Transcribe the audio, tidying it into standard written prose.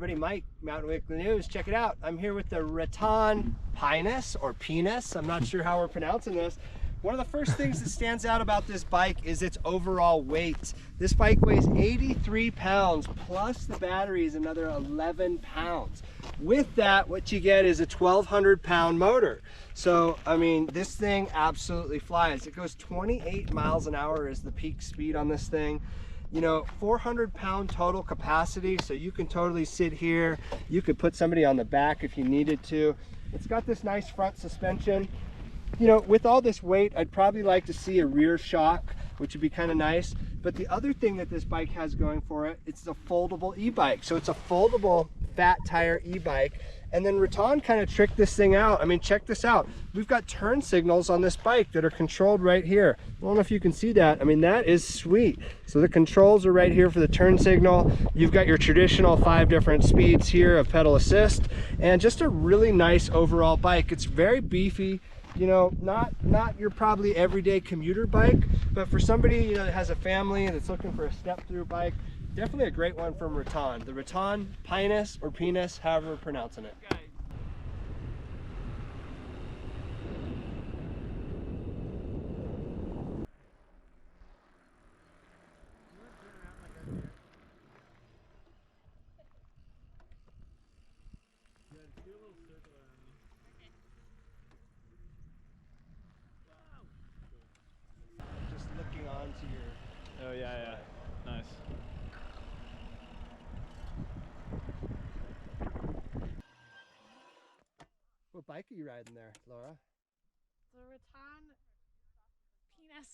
everybody, Mike, Mountain Weekly News. Check it out. I'm here with the Ratton Pinus, or Penis. I'm not sure how we're pronouncing this. One of the first things that stands out about this bike is its overall weight. This bike weighs 83 pounds, plus the battery is another 11 pounds. With that, what you get is a 1,200 pound motor. So, I mean, this thing absolutely flies. It goes 28 miles an hour is the peak speed on this thing. You know, 400 pound total capacity, so you can totally sit here. You could put somebody on the back if you needed to. It's got this nice front suspension. You know, with all this weight, I'd probably like to see a rear shock, which would be kind of nice. But the other thing that this bike has going for it, it's a foldable e-bike. So it's a foldable fat tire e-bike. And then Ratton kind of tricked this thing out. I mean, check this out. We've got turn signals on this bike that are controlled right here. I don't know if you can see that. I mean, that is sweet. So the controls are right here for the turn signal. You've got your traditional 5 different speeds here of pedal assist, and just a really nice overall bike. It's very beefy. You know, not your probably everyday commuter bike, but for somebody, you know, that has a family and that's looking for a step-through bike, definitely a great one from Ratton. The Ratton Pinus, or Penis, however we're pronouncing it. Just looking onto your... Oh yeah, yeah. Nice. What bike are you riding there, Laura? The Ratton Penis.